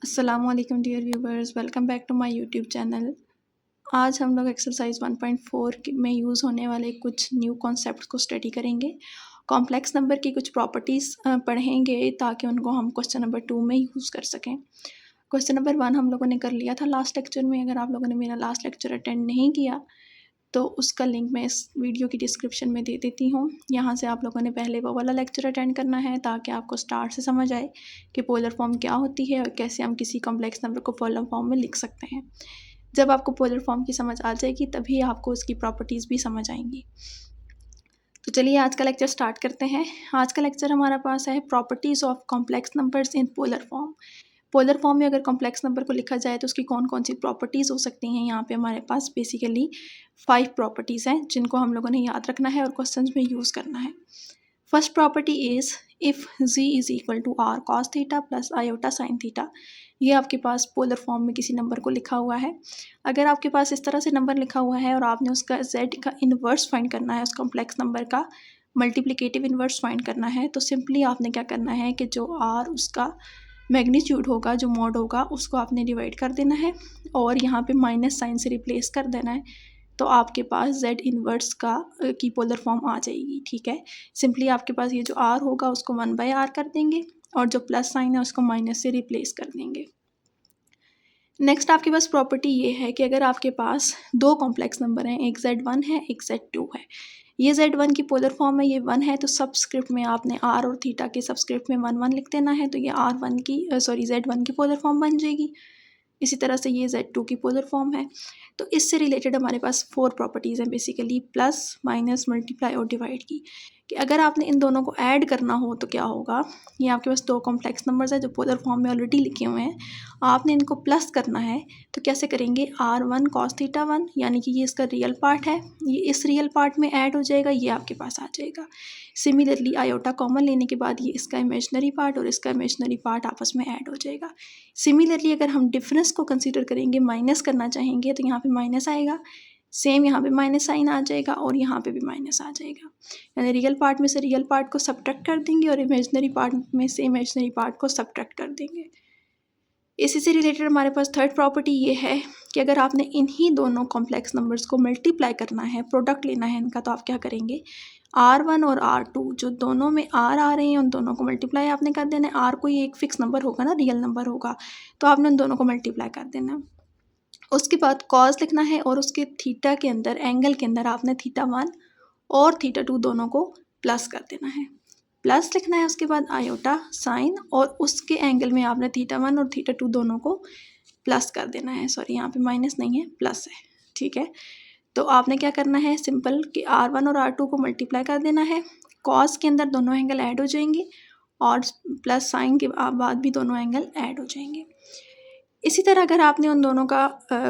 अस्सलामुअलैकुम dear viewers, welcome back to my YouTube channel. आज हम लोग एक्सरसाइज 1.4 में यूज़ होने वाले कुछ न्यू कॉन्सेप्ट्स को स्टडी करेंगे। कॉम्प्लेक्स नंबर की कुछ प्रॉपर्टीज़ पढ़ेंगे ताकि उनको हम क्वेश्चन नंबर 2 में यूज़ कर सकें। क्वेश्चन नंबर 1 हम लोगों ने कर लिया था लास्ट लेक्चर में। अगर आप लोगों ने मेरा लास्ट लेक्चर अटेंड नहीं किया तो उसका लिंक मैं इस वीडियो की डिस्क्रिप्शन में दे देती हूँ। यहाँ से आप लोगों ने पहले वो वाला लेक्चर अटेंड करना है ताकि आपको स्टार्ट से समझ आए कि पोलर फॉर्म क्या होती है और कैसे हम किसी कॉम्प्लेक्स नंबर को पोलर फॉर्म में लिख सकते हैं। जब आपको पोलर फॉर्म की समझ आ जाएगी तभी आपको उसकी प्रॉपर्टीज़ भी समझ आएंगी। तो चलिए आज का लेक्चर स्टार्ट करते हैं। आज का लेक्चर हमारा पास है properties of complex numbers in polar form. Polar form में अगर कॉम्प्लेक्स नंबर को लिखा जाए तो उसकी कौन कौन सी प्रॉपर्टीज़ हो सकती हैं। यहाँ पे हमारे पास बेसिकली 5 प्रॉपर्टीज़ हैं जिनको हम लोगों ने याद रखना है और क्वेश्चंस में यूज़ करना है। First property is if z is equal to r cos theta plus iota sine theta. ये आपके पास पोलर फॉर्म में किसी नंबर को लिखा हुआ है। अगर आपके पास इस तरह से नंबर लिखा हुआ है और आपने उसका z का इन्वर्स फाइंड करना है, उस कॉम्प्लेक्स नंबर का मल्टीप्लिकेटिव इन्वर्स फाइंड करना है, तो सिंपली आपने क्या करना है कि जो r उसका मैग्नीट्यूड होगा, जो मॉड होगा, उसको आपने डिवाइड कर देना है और यहाँ पे माइनस साइन से रिप्लेस कर देना है। तो आपके पास z इन्वर्स का की पोलर फॉर्म आ जाएगी। ठीक है, सिंपली आपके पास ये जो r होगा उसको 1/r कर देंगे और जो प्लस साइन है उसको माइनस से रिप्लेस कर देंगे। नेक्स्ट आपके पास प्रॉपर्टी ये है कि अगर आपके पास दो कॉम्प्लेक्स नंबर हैं, एक z1 है एक z2 है, ये z1 की पोलर फॉर्म है, ये 1 है, तो सबस्क्रिप्ट में आपने r और थीटा के सबस्क्रिप्ट में 1 1 लिख देना है, तो ये r1 की z1 की पोलर फॉर्म बन जाएगी। इसी तरह से ये z2 की पोलर फॉर्म है। तो इससे रिलेटेड हमारे पास 4 प्रॉपर्टीज़ हैं बेसिकली, प्लस माइनस मल्टीप्लाई और डिवाइड की, कि अगर आपने इन दोनों को ऐड करना हो तो क्या होगा। ये आपके पास दो कॉम्प्लेक्स नंबर्स हैं जो पोलर फॉर्म में ऑलरेडी लिखे हुए हैं, आपने इनको प्लस करना है। तो कैसे करेंगे, r1 cos थीटा 1 यानी कि ये इसका रियल पार्ट है, ये इस रियल पार्ट में ऐड हो जाएगा, ये आपके पास आ जाएगा। सिमिलरली आयोटा कॉमन लेने के बाद ये इसका इमेजनरी पार्ट और इसका इमेजनरी पार्ट आपस में ऐड हो जाएगा। सिमिलरली अगर हम डिफरेंस को कंसीडर करेंगे, माइनस करना चाहेंगे, तो यहाँ पे माइनस आएगा, सेम यहाँ पे माइनस साइन आ जाएगा और यहाँ पे भी माइनस आ जाएगा। यानी रियल पार्ट में से रियल पार्ट को सब्ट्रैक्ट कर देंगे और इमेजनरी पार्ट में से इमेजनरी पार्ट को सब्ट्रैक्ट कर देंगे। इसी से रिलेटेड हमारे पास थर्ड प्रॉपर्टी ये है कि अगर आपने इन्हीं दोनों कॉम्प्लेक्स नंबर्स को मल्टीप्लाई करना है, प्रोडक्ट लेना है इनका, तो आप क्या करेंगे, r1 और r2 जो दोनों में r आ रहे हैं उन दोनों को मल्टीप्लाई आपने कर देना है। r कोई एक फिक्स नंबर होगा ना, रियल नंबर होगा, तो आपने उन दोनों को मल्टीप्लाई कर देना है। उसके बाद कॉस लिखना है और उसके थीटा के अंदर, एंगल के अंदर आपने थीटा 1 और थीटा 2 दोनों को प्लस कर देना है। प्लस लिखना है उसके बाद आयोटा साइन और उसके एंगल में आपने थीटा 1 और थीटा 2 दोनों को प्लस कर देना है। सॉरी, यहाँ पे माइनस नहीं है, प्लस है। ठीक है, तो आपने क्या करना है, सिंपल कि r1 और r2 को मल्टीप्लाई कर देना है, कॉस के अंदर दोनों एंगल ऐड हो जाएंगे और प्लस साइन के बाद भी दोनों एंगल ऐड हो जाएंगे। इसी तरह अगर आपने उन दोनों का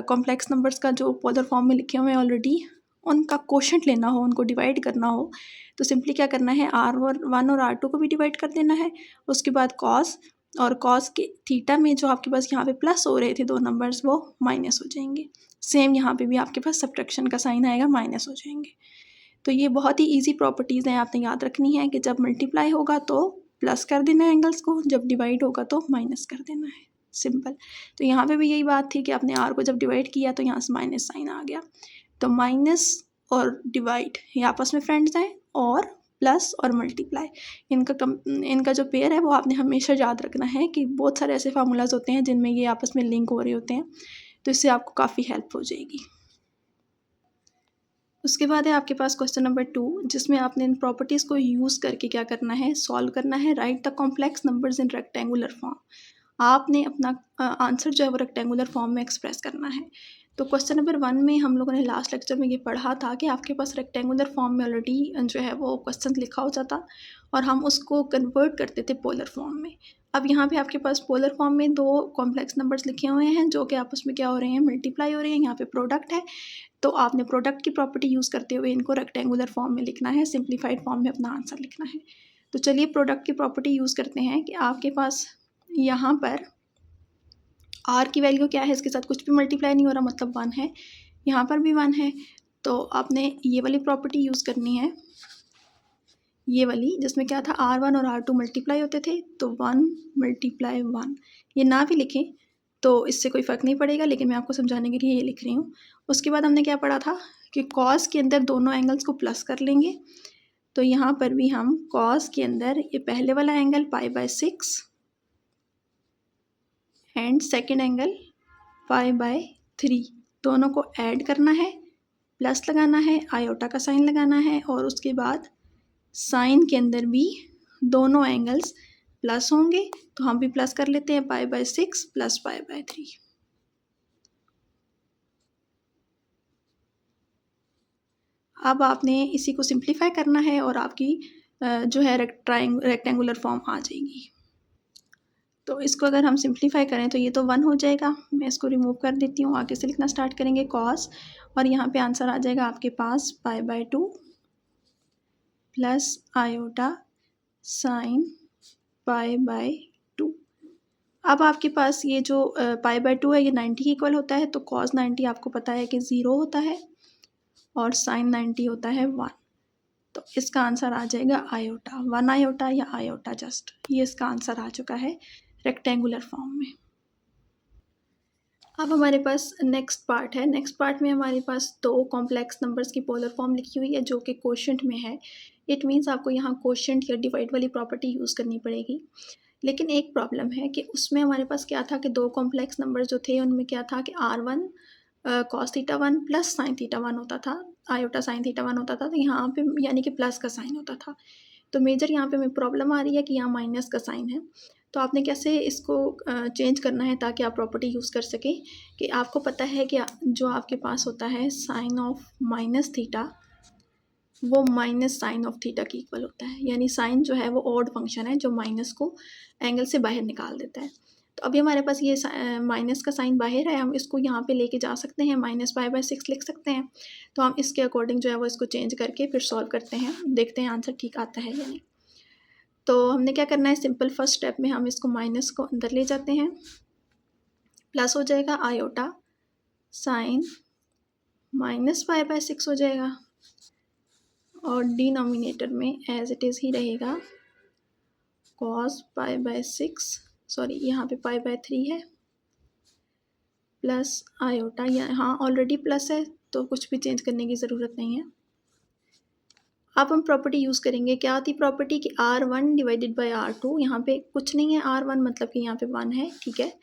कॉम्प्लेक्स नंबर्स का जो पोलर फॉर्म में लिखे हुए हैं ऑलरेडी, उनका कोशेंट लेना हो, उनको डिवाइड करना हो, तो सिंपली क्या करना है, r1 और r2 को भी डिवाइड कर देना है। उसके बाद कॉस, और कॉस के थीटा में जो आपके पास यहाँ पे प्लस हो रहे थे दो नंबर्स, वो माइनस हो जाएंगे। सेम यहाँ पे भी आपके पास सब्ट्रैक्शन का साइन आएगा, माइनस हो जाएंगे। तो ये बहुत ही ईजी प्रॉपर्टीज़ हैं, आपने याद रखनी है कि जब मल्टीप्लाई होगा तो प्लस कर देना है एंगल्स को, जब डिवाइड होगा तो माइनस कर देना है, सिंपल। तो यहाँ पे भी यही बात थी कि आपने r को जब डिवाइड किया तो यहाँ से माइनस साइन आ गया। तो माइनस और डिवाइड ये आपस में फ्रेंड्स हैं, और प्लस और मल्टीप्लाई इनका जो पेयर है वो आपने हमेशा याद रखना है कि बहुत सारे ऐसे फार्मूलाज होते हैं जिनमें ये आपस में लिंक हो रहे होते हैं, तो इससे आपको काफ़ी हेल्प हो जाएगी। उसके बाद है आपके पास क्वेश्चन नंबर 2, जिसमें आपने इन प्रॉपर्टीज़ को यूज़ करके क्या करना है, सॉल्व करना है। Right the complex numbers in rectangular form. आपने अपना आंसर जो है वो रेक्टेंगुलर फॉर्म में एक्सप्रेस करना है। तो क्वेश्चन नंबर 1 में हम लोगों ने लास्ट लेक्चर में ये पढ़ा था कि आपके पास रेक्टेंगुलर फॉर्म में ऑलरेडी जो है वो क्वेश्चन लिखा होता था और हम उसको कन्वर्ट करते थे पोलर फॉर्म में। अब यहाँ पे आपके पास पोलर फॉर्म में दो कॉम्प्लेक्स नंबर्स लिखे हुए हैं जो कि आपस में क्या हो रहे हैं, मल्टीप्लाई हो रहे हैं। यहाँ पे प्रोडक्ट है, तो आपने प्रोडक्ट की प्रॉपर्टी यूज़ करते हुए इनको रेक्टेंगुलर फॉर्म में लिखना है, सिंप्लीफाइड फॉर्म में अपना आंसर लिखना है। तो चलिए प्रोडक्ट की प्रॉपर्टी यूज़ करते हैं कि आपके पास यहाँ पर r की वैल्यू क्या है, इसके साथ कुछ भी मल्टीप्लाई नहीं हो रहा, मतलब 1 है, यहाँ पर भी 1 है, तो आपने ये वाली प्रॉपर्टी यूज़ करनी है। ये वाली जिसमें क्या था R1 और R2 मल्टीप्लाई होते थे, तो 1 × 1। ये ना भी लिखें तो इससे कोई फ़र्क नहीं पड़ेगा, लेकिन मैं आपको समझाने के लिए ये लिख रही हूँ। उसके बाद हमने क्या पढ़ा था कि कॉस के अंदर दोनों एंगल्स को प्लस कर लेंगे। तो यहाँ पर भी हम कॉस के अंदर ये पहले वाला एंगल π/6 एंड सेकेंड एंगल π/3 दोनों को ऐड करना है, प्लस लगाना है, आयोटा का साइन लगाना है, और उसके बाद साइन के अंदर भी दोनों एंगल्स प्लस होंगे, तो हम भी प्लस कर लेते हैं π/6 + π/3। अब आपने इसी को सिंप्लीफाई करना है और आपकी जो है रेक्टेंगुलर फॉर्म आ जाएगी। तो इसको अगर हम सिंप्लीफाई करें तो ये तो 1 हो जाएगा, मैं इसको रिमूव कर देती हूँ। आगे से लिखना स्टार्ट करेंगे कॉस, और यहाँ पे आंसर आ जाएगा आपके पास π/2 प्लस आयोटा साइन π/2। अब आपके पास ये जो π/2 है ये 90 के इक्वल होता है, तो cos 90 आपको पता है कि 0 होता है और साइन 90 होता है 1। तो इसका आंसर आ जाएगा आयोटा, 1 आयोटा या आयोटा जस्ट। ये इसका आंसर आ चुका है रेक्टेंगुलर फॉर्म में। अब हमारे पास नेक्स्ट पार्ट है। नेक्स्ट पार्ट में हमारे पास 2 कॉम्प्लेक्स नंबर्स की पोलर फॉर्म लिखी हुई है जो कि कोशेंट में है। इट मीन्स आपको यहाँ कोशेंट या डिवाइड वाली प्रॉपर्टी यूज़ करनी पड़ेगी। लेकिन एक प्रॉब्लम है कि उसमें हमारे पास क्या था कि 2 कॉम्प्लेक्स नंबर जो थे उनमें क्या था कि R1 cos θ1 प्लस sin θ1 होता था, आयोटा sin θ1 होता था, तो यहाँ पे यानी कि प्लस का साइन होता था। तो मेजर यहाँ पे हमें प्रॉब्लम आ रही है कि यहाँ माइनस का साइन है। तो आपने कैसे इसको चेंज करना है ताकि आप प्रॉपर्टी यूज़ कर सकें कि आपको पता है कि जो आपके पास होता है साइन ऑफ माइनस थीटा वो माइनस साइन ऑफ थीटा की इक्वल होता है, यानी साइन जो है वो ऑड फंक्शन है जो माइनस को एंगल से बाहर निकाल देता है। तो अभी हमारे पास ये माइनस का साइन बाहर है, हम इसको यहाँ पे लेके जा सकते हैं, -π/6 लिख सकते हैं। तो हम इसके अकॉर्डिंग जो है वो इसको चेंज करके फिर सॉल्व करते हैं, देखते हैं आंसर ठीक आता है या नहीं। तो हमने क्या करना है, सिंपल फर्स्ट स्टेप में हम इसको माइनस को अंदर ले जाते हैं, प्लस हो जाएगा आयोटा साइन -π/6 हो जाएगा, और डिनोमिनेटर में एज इट इज़ ही रहेगा cos π/6, सॉरी यहाँ पे π/3 है, प्लस आयोटा, यहाँ ऑलरेडी प्लस है तो कुछ भी चेंज करने की ज़रूरत नहीं है। अब हम प्रॉपर्टी यूज़ करेंगे। क्या आती प्रॉपर्टी कि R1 डिवाइडेड बाई R2, यहाँ पे कुछ नहीं है R1 मतलब कि यहाँ पे 1 है, ठीक है।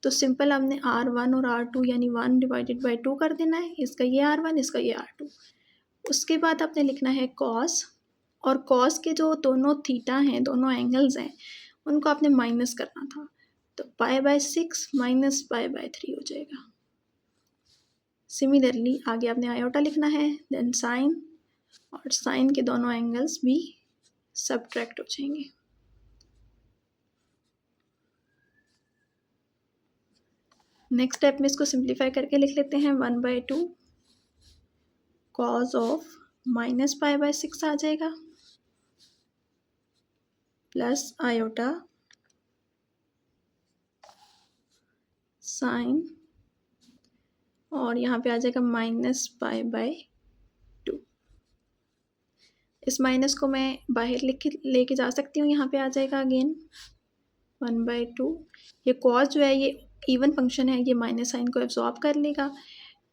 तो सिंपल हमने R1 और R2 यानी 1 डिवाइडेड बाई 2 कर देना है, इसका ये R1 इसका ये R2। उसके बाद आपने लिखना है कॉस, और कॉस के जो दोनों थीटा हैं, दोनों एंगल्स हैं, उनको आपने माइनस करना था, तो π/6 माइनस π/3 हो जाएगा। सिमिलरली आगे आपने आयोटा लिखना है, देन साइन, और साइन के दोनों एंगल्स भी सब्ट्रैक्ट हो जाएंगे। नेक्स्ट स्टेप में इसको सिंप्लीफाई करके लिख लेते हैं, 1/2 कॉज ऑफ -π/6 आ जाएगा, प्लस आयोटा साइन, और यहाँ पे आ जाएगा -π/2। इस माइनस को मैं बाहर लेके जा सकती हूँ, यहाँ पे आ जाएगा अगेन 1/2। ये कॉस जो है ये इवन फंक्शन है, ये माइनस साइन को एब्जॉर्ब कर लेगा,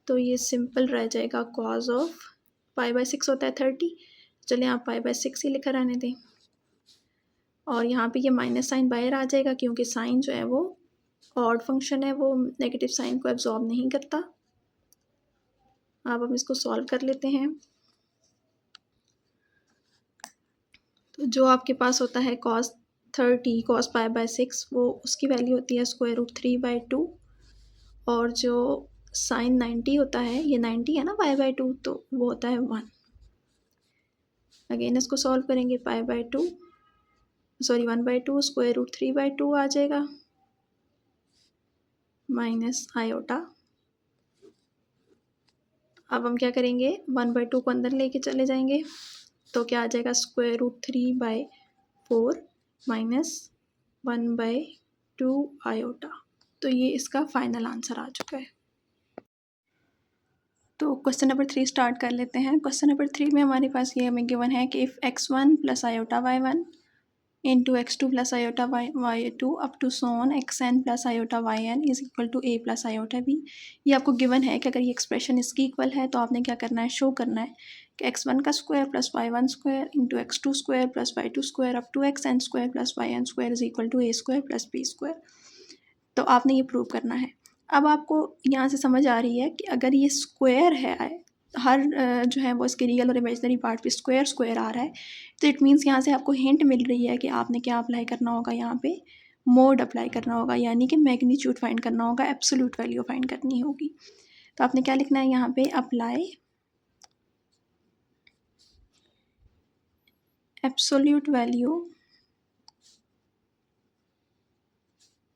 तो ये सिंपल रह जाएगा कॉज ऑफ π/6 होता है 30, चलिए आप π/6 ही लिखा रहने दें, और यहाँ पे ये माइनस साइन बाहर आ जाएगा क्योंकि साइन जो है वो ऑड फंक्शन है, वो नेगेटिव साइन को एब्जॉर्ब नहीं करता। अब हम इसको सॉल्व कर लेते हैं। तो जो आपके पास होता है cos 30 cos π/6, वो उसकी वैल्यू होती है √3/2, और जो साइन 90 होता है, ये 90 है ना π/2, तो वो होता है 1। अगेन इसको सॉल्व करेंगे, 1/2 √3/2 आ जाएगा, माइनस आयोटा। अब हम क्या करेंगे, 1/2 को अंदर लेके चले जाएंगे, तो क्या आ जाएगा √3/4 माइनस 1/2 आयोटा। तो ये इसका फाइनल आंसर आ चुका है। तो क्वेश्चन नंबर 3 स्टार्ट कर लेते हैं। क्वेश्चन नंबर 3 में हमारे पास ये हमें गिवन है कि if x1 plus iota y1 into x2 plus iota y2 up to so on xn plus iota yn is equal to a plus iota b। ये आपको गिवन है कि अगर ये एक्सप्रेशन इसकी इक्वल है तो आपने क्या करना है, शो करना है कि x1 का square plus y1 square into x2 square plus y2 square up to xn square plus yn square is equal to a square plus b square. तो आपने ये प्रूव करना है। अब आपको यहाँ से समझ आ रही है कि अगर ये स्क्वायर है, हर जो है वो इसके रियल और इमेजिनरी पार्ट पे स्क्वायर स्क्वायर आ रहा है, तो इट मीन्स यहाँ से आपको हिंट मिल रही है कि आपने क्या अप्लाई करना होगा, यहाँ पे मोड अप्लाई करना होगा, यानी कि मैग्नीट्यूड फाइंड करना होगा, एब्सोल्यूट वैल्यू फाइंड करनी होगी। तो आपने क्या लिखना है यहाँ पे, अप्लाई एब्सोल्यूट वैल्यू,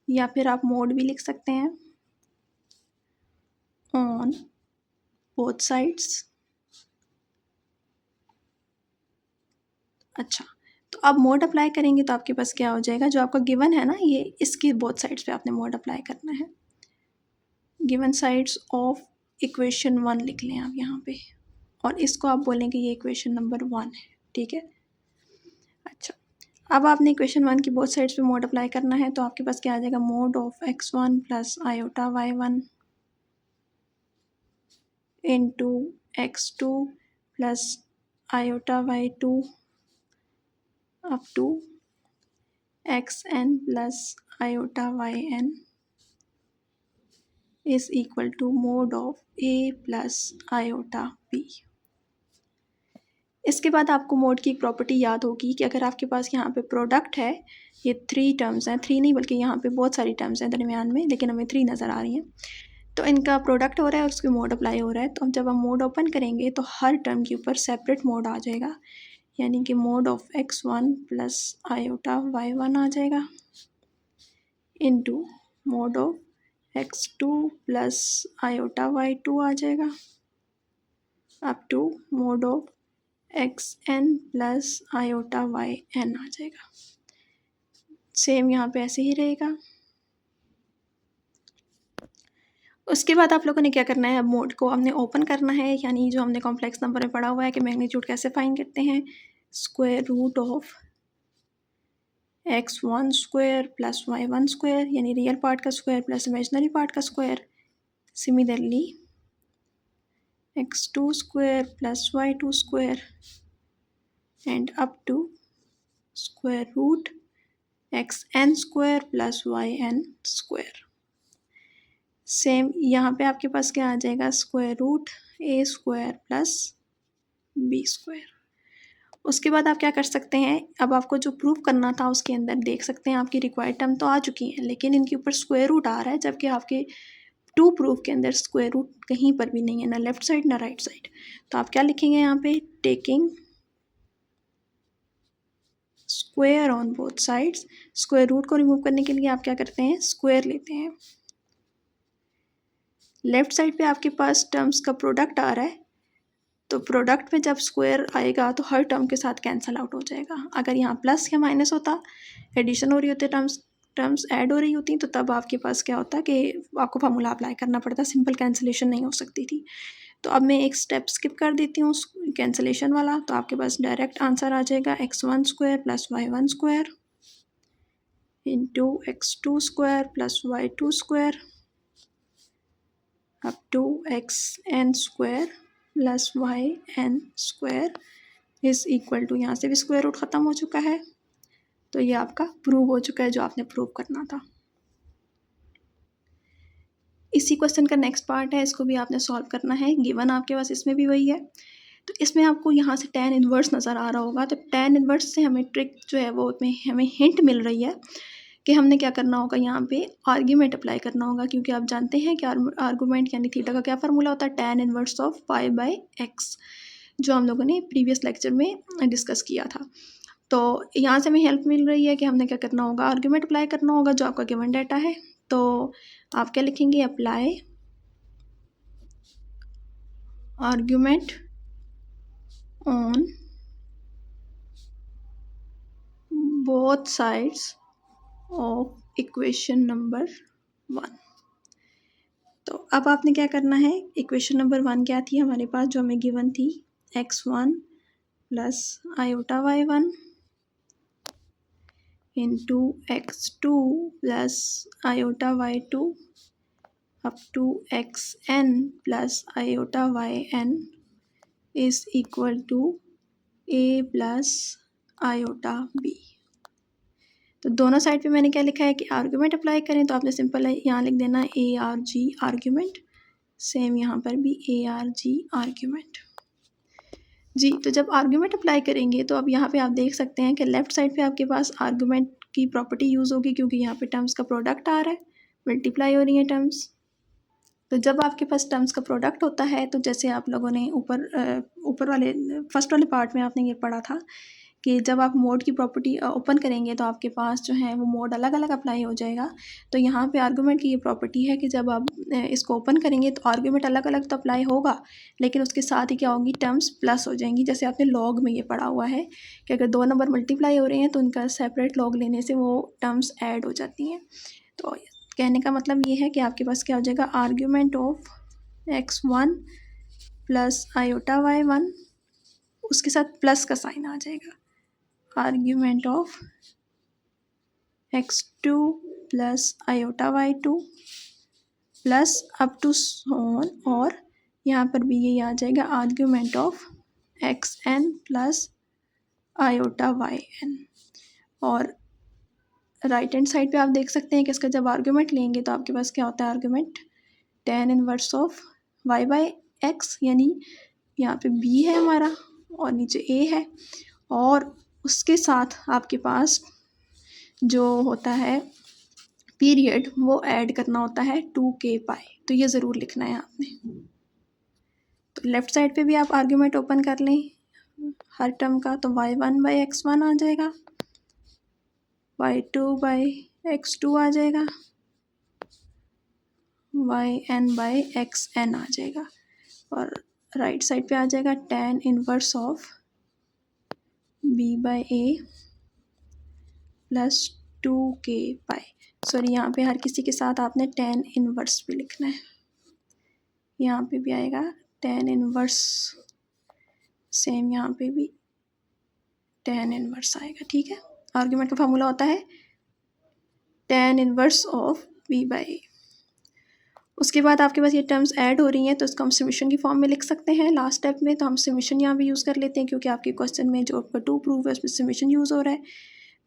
या फिर आप मोड भी लिख सकते हैं, ऑन बोथ साइड्स। अच्छा, तो अब मोड अप्लाई करेंगे तो आपके पास क्या हो जाएगा, जो आपका गिवन है ना, ये इसकी बोथ साइड्स पे आपने मोड अप्लाई करना है। गिवन साइड्स ऑफ इक्वेशन 1 लिख लें आप यहाँ पे, और इसको आप बोलेंगे ये इक्वेशन नंबर 1 है, ठीक है। अच्छा, अब आपने इक्वेशन 1 की बोथ साइड्स पे मोड अप्लाई करना है, तो आपके पास क्या आ जाएगा, mod of x1 plus iota y1 into x2 plus iota y2 up to xn plus iota yn is equal to mod of a plus iota b। इसके बाद आपको मोड की एक प्रॉपर्टी याद होगी कि अगर आपके पास यहाँ पे प्रोडक्ट है, ये 3 टर्म्स हैं, 3 नहीं बल्कि यहाँ पे बहुत सारी टर्म्स हैं दरमियान में, लेकिन हमें 3 नज़र आ रही हैं, तो इनका प्रोडक्ट हो रहा है और उसके मोड अप्लाई हो रहा है। तो अब जब हम मोड ओपन करेंगे तो हर टर्म के ऊपर सेपरेट मोड आ जाएगा, यानी कि mod of x1 plus iota y1 आ जाएगा into mod of x2 plus iota y2 आ जाएगा up to mod of xn plus iota yn आ जाएगा। सेम यहाँ पे ऐसे ही रहेगा। उसके बाद आप लोगों ने क्या करना है, अब मोड को हमने ओपन करना है, यानी जो हमने कॉम्प्लेक्स नंबर में पढ़ा हुआ है कि मैग्नीट्यूड कैसे फाइंड करते हैं, square root of x1 square plus y1 square, यानी रियल पार्ट का स्क्वायर प्लस इमेजिनरी पार्ट का square. Similarly x2 square plus y2 square and up to square root xn square plus yn square. Same यहाँ पे आपके पास क्या आ जाएगा, square root a square plus b square. उसके बाद आप क्या कर सकते हैं, अब आपको जो प्रूव करना था उसके अंदर देख सकते हैं आपकी रिक्वायर्ड टर्म तो आ चुकी हैं, लेकिन इनके ऊपर स्क्वायर रूट आ रहा है, जबकि आपके टू प्रूफ के अंदर स्क्वायर रूट कहीं पर भी नहीं है, ना लेफ्ट साइड ना राइट साइड। तो आप क्या लिखेंगे यहाँ पे, taking square on both sides. Square root को रिमूव करने के लिए आप क्या करते हैं, स्क्वायर लेते हैं। लेफ्ट साइड पे आपके पास टर्म्स का प्रोडक्ट आ रहा है, तो प्रोडक्ट में जब स्क्वायर आएगा तो हर टर्म के साथ कैंसिल आउट हो जाएगा। अगर यहाँ प्लस या माइनस होता, एडिशन हो रही होती, टर्म्स ऐड हो रही होती, तो तब आपके पास क्या होता कि आपको फार्मूला अप्लाई करना पड़ता, सिंपल कैंसिलेशन नहीं हो सकती थी। तो अब मैं एक स्टेप स्किप कर देती हूँ कैंसिलेशन वाला, तो आपके पास डायरेक्ट आंसर आ जाएगा x1 square plus y1 square into x2 square plus y2 square up to xn square plus yn square is equal to, यहाँ से भी स्क्वायर रूट ख़त्म हो चुका है, तो ये आपका प्रूव हो चुका है जो आपने प्रूव करना था। इसी क्वेश्चन का नेक्स्ट पार्ट है, इसको भी आपने सॉल्व करना है। गिवन आपके पास इसमें भी वही है, तो इसमें आपको यहाँ से tan इन्वर्स नज़र आ रहा होगा, तो tan इन्वर्स से हमें ट्रिक जो है वो हमें हिंट मिल रही है कि हमने क्या करना होगा, यहाँ पे आर्ग्यूमेंट अप्लाई करना होगा, क्योंकि आप जानते हैं कि आर्गूमेंट यानी थीटा का क्या फार्मूला होता है, tan inverse of pi by x, जो हम लोगों ने प्रीवियस लेक्चर में डिस्कस किया था। तो यहाँ से हमें हेल्प मिल रही है कि हमने क्या करना होगा, आर्ग्यूमेंट अप्लाई करना होगा जो आपका गिवन डाटा है। तो आप क्या लिखेंगे, apply argument on both sides of equation number 1। तो अब आपने क्या करना है, इक्वेशन नंबर 1 क्या थी हमारे पास जो हमें गिवन थी, x1 plus iota y1 into x2 plus iota y2 up to xn plus iota yn is equal to a plus iota b। तो दोनों साइड पे मैंने क्या लिखा है कि आर्ग्यूमेंट अप्लाई करें, तो आपने सिंपल यहाँ लिख देना A R G argument, same यहाँ पर भी ए आर जी आर्ग्यूमेंट जी। तो जब आर्ग्यूमेंट अप्लाई करेंगे तो अब यहाँ पे आप देख सकते हैं कि लेफ्ट साइड पे आपके पास आर्ग्यूमेंट की प्रॉपर्टी यूज़ होगी, क्योंकि यहाँ पे टर्म्स का प्रोडक्ट आ रहा है, मल्टीप्लाई हो रही है टर्म्स। तो जब आपके पास टर्म्स का प्रोडक्ट होता है, तो जैसे आप लोगों ने ऊपर वाले फर्स्ट वाले पार्ट में आपने ये पढ़ा था कि जब आप मोड की प्रॉपर्टी ओपन करेंगे तो आपके पास जो है वो मोड अलग अलग अप्लाई हो जाएगा। तो यहाँ पे आर्गूमेंट की ये प्रॉपर्टी है कि जब आप इसको ओपन करेंगे तो आर्गूमेंट अलग अलग तो अप्लाई होगा, लेकिन उसके साथ ही क्या होगी, टर्म्स प्लस हो जाएंगी। जैसे आपने लॉग में ये पढ़ा हुआ है कि अगर 2 नंबर मल्टीप्लाई हो रहे हैं तो उनका सेपरेट लॉग लेने से वो टर्म्स ऐड हो जाती हैं। तो कहने का मतलब ये है कि आपके पास क्या हो जाएगा, argument of x1 plus iota y1, उसके साथ प्लस का साइन आ जाएगा, argument of x2 plus iota y2 plus up to सोन, और यहाँ पर भी ये आ जाएगा argument of xn plus iota yn। और राइट हैंड साइड पे आप देख सकते हैं कि इसका जब आर्ग्यूमेंट लेंगे तो आपके पास क्या होता है, argument tan inverse of y by x, यानी यहाँ पे b है हमारा और नीचे a है, और उसके साथ आपके पास जो होता है पीरियड वो ऐड करना होता है 2k पाई। तो ये ज़रूर लिखना है आपने। तो लेफ़्ट साइड पे भी आप आर्ग्यूमेंट ओपन कर लें हर टर्म का, तो y1 बाई x1 आ जाएगा, y2 बाई x2 आ जाएगा, yn बाई xn आ जाएगा, और राइट साइड पे आ जाएगा tan inverse of b by a plus 2k pi. Sorry, यहाँ पे हर किसी के साथ आपने tan इनवर्स भी लिखना है, यहाँ पे भी आएगा tan इनवर्स, सेम यहाँ पे भी tan इनवर्स आएगा, ठीक है। आर्ग्यूमेंट का फार्मूला होता है tan inverse of b by a। उसके बाद आपके पास ये टर्म्स ऐड हो रही हैं तो इसको हम समीशन की फॉर्म में लिख सकते हैं लास्ट स्टेप में। तो हम समीशन यहाँ भी यूज़ कर लेते हैं, क्योंकि आपके क्वेश्चन में जो आपका 2 प्रूफ है उसमें समीशन यूज़ हो रहा है।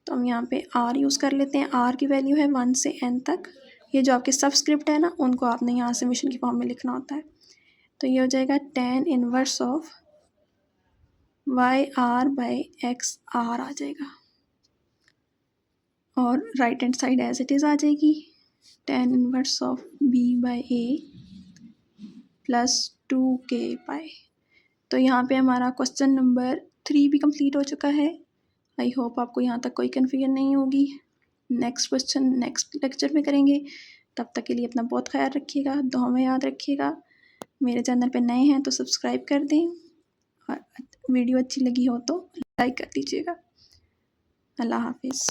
तो हम यहाँ पे r यूज़ कर लेते हैं। r की वैल्यू है 1 से n तक। ये जो आपके सबस्क्रिप्ट है ना, उनको आपने यहाँ समीशन की फॉर्म में लिखना होता है। तो ये हो जाएगा tan inverse of y r by x r आ जाएगा, और right hand side as it is आ जाएगी tan inverse of b by a plus 2k pi. तो यहाँ पे हमारा क्वेश्चन नंबर 3 भी कंप्लीट हो चुका है। आई होप आपको यहाँ तक कोई कन्फ्यूजन नहीं होगी। नेक्स्ट क्वेश्चन नेक्स्ट लेक्चर में करेंगे। तब तक के लिए अपना बहुत ख्याल रखिएगा, दुआ में याद रखिएगा। मेरे चैनल पे नए हैं तो सब्सक्राइब कर दें, और वीडियो अच्छी लगी हो तो लाइक कर दीजिएगा। अल्लाह हाफिज़।